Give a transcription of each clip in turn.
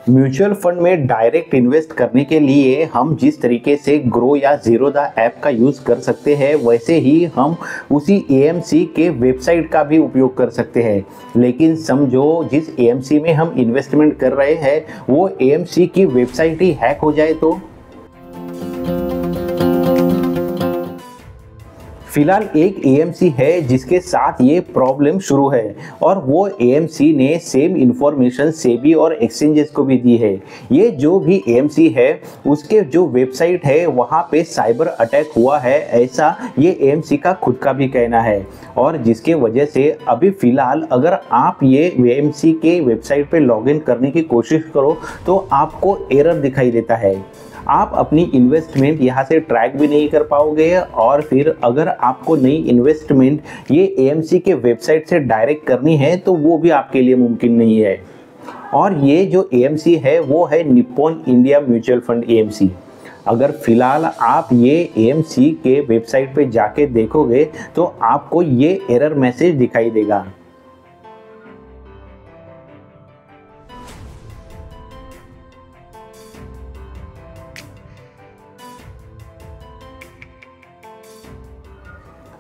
Mutual fund में direct invest करने के लिए हम जिस तरीके से ग्रो या ज़ीरोधा ऐप का यूज़ कर सकते हैं, वैसे ही हम उसी एएमसी के वेबसाइट का भी उपयोग कर सकते हैं। लेकिन समझो जिस एएमसी में हम इन्वेस्टमेंट कर रहे हैं वो एएमसी की वेबसाइट ही हैक हो जाए तो फिलहाल एक एएमसी है जिसके साथ ये प्रॉब्लम शुरू है और वो एएमसी ने सेम इंफॉर्मेशन सेबी और एक्सचेंजेस को भी दी है। ये जो भी एएमसी है उसके जो वेबसाइट है वहाँ पे साइबर अटैक हुआ है, ऐसा ये एएमसी का खुद का भी कहना है। और जिसके वजह से अभी फ़िलहाल अगर आप ये एएमसी के वेबसाइट पे लॉगिन करने की कोशिश करो तो आपको एरर दिखाई देता है। आप अपनी इन्वेस्टमेंट यहाँ से ट्रैक भी नहीं कर पाओगे और फिर अगर आपको नई इन्वेस्टमेंट ये एएमसी के वेबसाइट से डायरेक्ट करनी है तो वो भी आपके लिए मुमकिन नहीं है। और ये जो एएमसी है वो है Nippon India mutual fund AMC. अगर फिलहाल आप ये एएमसी के वेबसाइट पे जाके देखोगे तो आपको ये एरर मैसेज दिखाई देगा।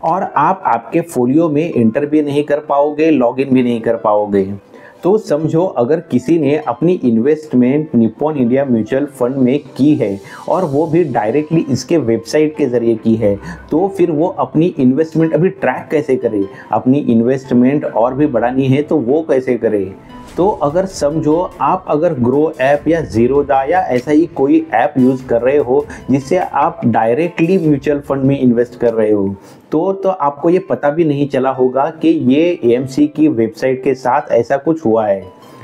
और आप आपके फोलियो में एंटर भी नहीं कर पाओगे, लॉगिन भी नहीं कर पाओगे। तो समझो अगर किसी ने अपनी investment Nippon India mutual fund में की है और वो भी डायरेक्टली इसके वेबसाइट के ज़रिए की है, तो फिर वो अपनी इन्वेस्टमेंट अभी ट्रैक कैसे करे? अपनी इन्वेस्टमेंट और भी बढ़ानी है तो वो कैसे करे? तो अगर समझो आप अगर ग्रो ऐप या ज़ीरोधा या ऐसा ही कोई ऐप यूज़ कर रहे हो जिससे आप डायरेक्टली म्यूचुअल फंड में इन्वेस्ट कर रहे हो तो आपको ये पता भी नहीं चला होगा कि ये एएमसी की वेबसाइट के साथ ऐसा कुछ हुआ है।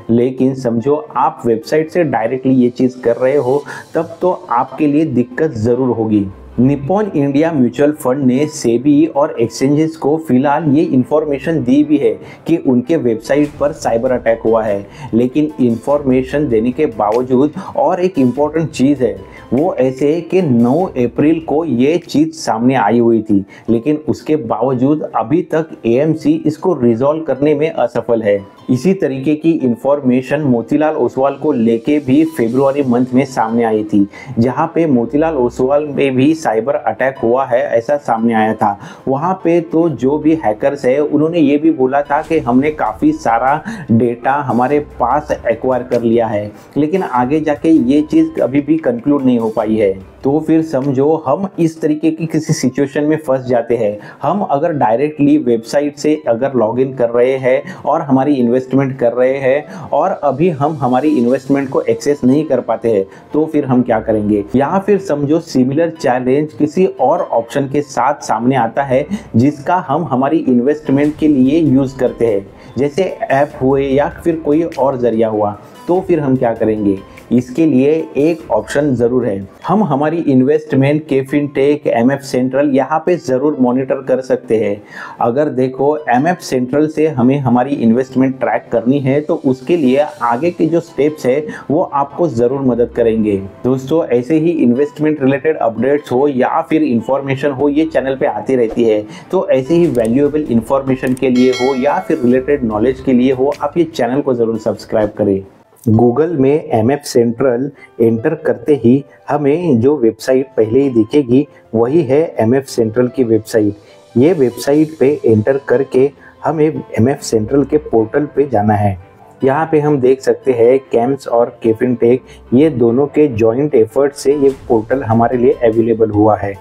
लेकिन समझो आप वेबसाइट से डायरेक्टली ये चीज़ कर रहे हो तब तो आपके लिए दिक्कत ज़रूर होगी। निप्पॉन इंडिया म्यूचुअल फंड ने सेबी और एक्सचेंजेस को फिलहाल ये इन्फॉर्मेशन दी भी है कि उनके वेबसाइट पर साइबर अटैक हुआ है, लेकिन इन्फॉर्मेशन देने के बावजूद और एक इम्पॉर्टेंट चीज़ है वो ऐसे है कि 9 अप्रैल को ये चीज़ सामने आई हुई थी, लेकिन उसके बावजूद अभी तक एएमसी इसको रिजॉल्व करने में असफल है। इसी तरीके की इन्फॉर्मेशन मोतीलाल ओसवाल को लेके भी फरवरी मंथ में सामने आई थी, जहां पे मोतीलाल ओसवाल में भी साइबर अटैक हुआ है ऐसा सामने आया था। वहां पे तो जो भी हैकर्स है उन्होंने ये भी बोला था कि हमने काफ़ी सारा डेटा हमारे पास एक्वायर कर लिया है, लेकिन आगे जाके ये चीज़ अभी भी कंक्लूड नहीं हो पाई है। तो फिर समझो हम इस तरीके की किसी सिचुएशन में फंस जाते हैं। हम अगर डायरेक्टली वेबसाइट से अगर लॉगिन कर रहे हैं और हमारी इन्वेस्टमेंट कर रहे हैं और अभी हम हमारी इन्वेस्टमेंट को एक्सेस नहीं कर पाते हैं तो फिर हम क्या करेंगे? या फिर समझो सिमिलर चैलेंज किसी और ऑप्शन के साथ सामने आता है जिसका हम हमारी इन्वेस्टमेंट के लिए यूज़ करते हैं, जैसे ऐप हुए या फिर कोई और जरिया हुआ, तो फिर हम क्या करेंगे? इसके लिए एक ऑप्शन ज़रूर है। हम हमारी investment K fintech, MF central यहाँ पे ज़रूर मॉनिटर कर सकते हैं। अगर देखो एमएफ सेंट्रल से हमें हमारी इन्वेस्टमेंट ट्रैक करनी है तो उसके लिए आगे के जो स्टेप्स है वो आपको ज़रूर मदद करेंगे। दोस्तों ऐसे ही इन्वेस्टमेंट रिलेटेड अपडेट्स हो या फिर इंफॉर्मेशन हो ये चैनल पे आती रहती है, तो ऐसे ही वैल्यूएबल इंफॉर्मेशन के लिए हो या फिर रिलेटेड नॉलेज के लिए हो आप ये चैनल को ज़रूर सब्सक्राइब करें। गूगल में एमएफ सेंट्रल एंटर करते ही हमें जो वेबसाइट पहले ही दिखेगी वही है एमएफ सेंट्रल की वेबसाइट। ये वेबसाइट पे एंटर करके हमें एमएफ सेंट्रल के पोर्टल पे जाना है। यहाँ पे हम देख सकते हैं कैम्स और केफिनटेक ये दोनों के जॉइंट एफर्ट से ये पोर्टल हमारे लिए अवेलेबल हुआ है।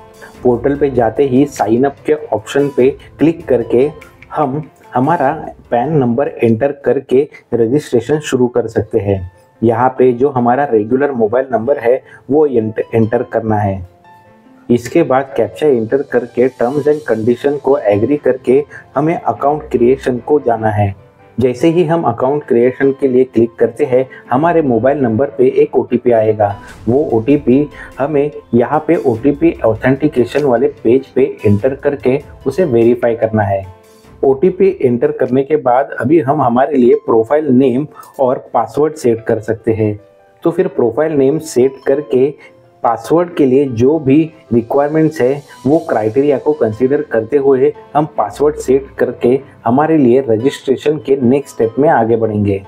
पोर्टल पे जाते ही साइन अप के ऑप्शन पे क्लिक करके हम हमारा पैन नंबर एंटर करके रजिस्ट्रेशन शुरू कर सकते हैं। यहाँ पे जो हमारा रेगुलर मोबाइल नंबर है वो एंटर करना है। इसके बाद कैप्चा एंटर करके टर्म्स एंड कंडीशन को एग्री करके हमें अकाउंट क्रिएशन को जाना है। जैसे ही हम अकाउंट क्रिएशन के लिए क्लिक करते हैं हमारे मोबाइल नंबर पे एक ओटीपी आएगा। वो ओटीपी हमें यहाँ पे ओटीपी ऑथेंटिकेशन वाले पेज पे एंटर करके उसे वेरीफाई करना है। ओटीपी एंटर करने के बाद अभी हम हमारे लिए प्रोफाइल नेम और पासवर्ड सेट कर सकते हैं। तो फिर प्रोफाइल नेम सेट करके पासवर्ड के लिए जो भी रिक्वायरमेंट्स है वो क्राइटेरिया को कंसीडर करते हुए हम पासवर्ड सेट करके हमारे लिए रजिस्ट्रेशन के नेक्स्ट स्टेप में आगे बढ़ेंगे।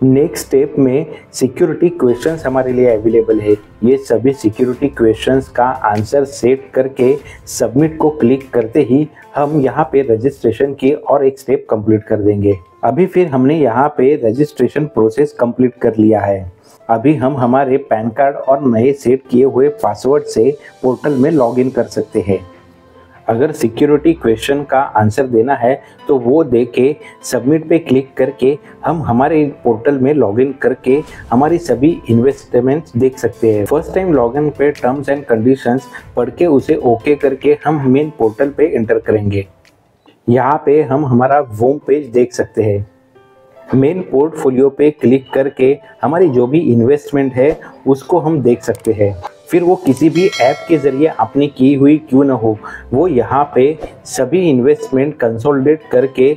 नेक्स्ट स्टेप में सिक्योरिटी क्वेश्चंस हमारे लिए अवेलेबल है। ये सभी सिक्योरिटी क्वेश्चंस का आंसर सेट करके सबमिट को क्लिक करते ही हम यहाँ पे रजिस्ट्रेशन की और एक स्टेप कंप्लीट कर देंगे। अभी फिर हमने यहाँ पे रजिस्ट्रेशन प्रोसेस कंप्लीट कर लिया है। अभी हम हमारे पैन कार्ड और नए सेट किए हुए पासवर्ड से पोर्टल में लॉगिन कर सकते हैं। अगर सिक्योरिटी क्वेश्चन का आंसर देना है तो वो दे के सबमिट पे क्लिक करके हम हमारे पोर्टल में लॉगिन करके हमारी सभी इन्वेस्टमेंट्स देख सकते हैं। फर्स्ट टाइम लॉगिन पे टर्म्स एंड कंडीशंस पढ़ के उसे ओके करके हम मेन पोर्टल पे एंटर करेंगे। यहाँ पे हम हमारा होम पेज देख सकते हैं। मेन पोर्टफोलियो पे क्लिक करके हमारी जो भी इन्वेस्टमेंट है उसको हम देख सकते हैं। फिर वो किसी भी ऐप के ज़रिए अपनी की हुई क्यों ना हो, वो यहाँ पे सभी इन्वेस्टमेंट कंसोलिडेट करके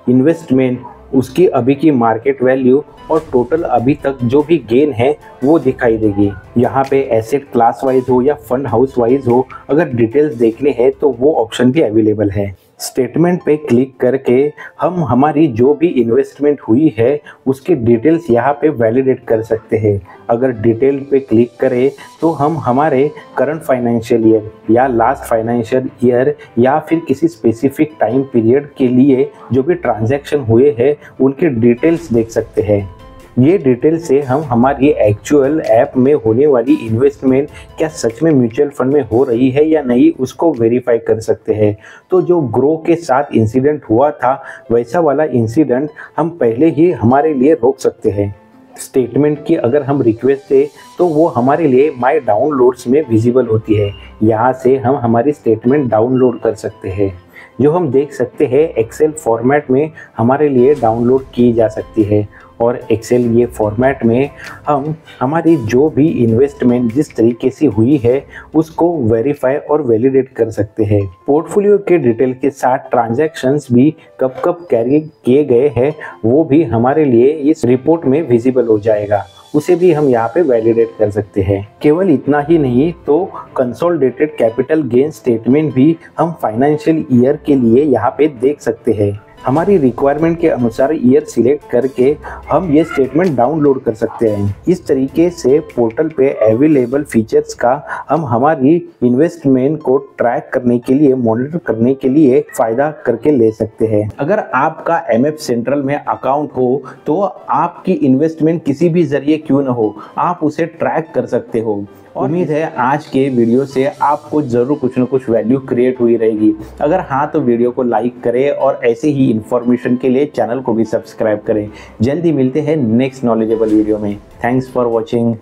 इन्वेस्टमेंट, उसकी अभी की मार्केट वैल्यू और टोटल अभी तक जो भी गेन है वो दिखाई देगी। यहाँ पे एसेट क्लास वाइज हो या फंड हाउस वाइज हो, अगर डिटेल्स देखने हैं तो वो ऑप्शन भी अवेलेबल है। स्टेटमेंट पे क्लिक करके हम हमारी जो भी इन्वेस्टमेंट हुई है उसकी डिटेल्स यहाँ पे वैलिडेट कर सकते हैं। अगर डिटेल पे क्लिक करें तो हम हमारे करंट फाइनेंशियल ईयर या लास्ट फाइनेंशियल ईयर या फिर किसी स्पेसिफिक टाइम पीरियड के लिए जो भी ट्रांजैक्शन हुए हैं उनके डिटेल्स देख सकते हैं। ये डिटेल से हम हमारी एक्चुअल ऐप में होने वाली इन्वेस्टमेंट क्या सच में म्यूचुअल फंड में हो रही है या नहीं उसको वेरीफाई कर सकते हैं। तो जो ग्रो के साथ इंसिडेंट हुआ था वैसा वाला इंसिडेंट हम पहले ही हमारे लिए रोक सकते हैं। स्टेटमेंट की अगर हम रिक्वेस्ट दें तो वो हमारे लिए माय डाउनलोड्स में विजिबल होती है। यहाँ से हम हमारी स्टेटमेंट डाउनलोड कर सकते हैं, जो हम देख सकते हैं एक्सेल फॉर्मेट में हमारे लिए डाउनलोड की जा सकती है। और एक्सेल ये फॉर्मेट में हम हमारी जो भी इन्वेस्टमेंट जिस तरीके से हुई है उसको वेरीफाई और वैलिडेट कर सकते हैं। पोर्टफोलियो के डिटेल के साथ ट्रांजैक्शंस भी कब कब कैरी किए गए हैं वो भी हमारे लिए इस रिपोर्ट में विजिबल हो जाएगा, उसे भी हम यहाँ पे वैलिडेट कर सकते हैं। केवल इतना ही नहीं तो कंसोलिडेटेड कैपिटल गेन स्टेटमेंट भी हम फाइनेंशियल ईयर के लिए यहाँ पे देख सकते हैं। हमारी रिक्वायरमेंट के अनुसार ईयर सिलेक्ट करके हम ये स्टेटमेंट डाउनलोड कर सकते हैं। इस तरीके से पोर्टल पे अवेलेबल फीचर्स का हम हमारी इन्वेस्टमेंट को ट्रैक करने के लिए, मॉनिटर करने के लिए फायदा करके ले सकते हैं। अगर आपका MF सेंट्रल में अकाउंट हो तो आपकी इन्वेस्टमेंट किसी भी जरिए क्यों ना हो, आप उसे ट्रैक कर सकते हो। उम्मीद है आज के वीडियो से आपको ज़रूर कुछ ना कुछ वैल्यू क्रिएट हुई रहेगी। अगर हाँ तो वीडियो को लाइक करें और ऐसे ही इन्फॉर्मेशन के लिए चैनल को भी सब्सक्राइब करें। जल्दी मिलते हैं नेक्स्ट नॉलेजेबल वीडियो में। Thanks for watching.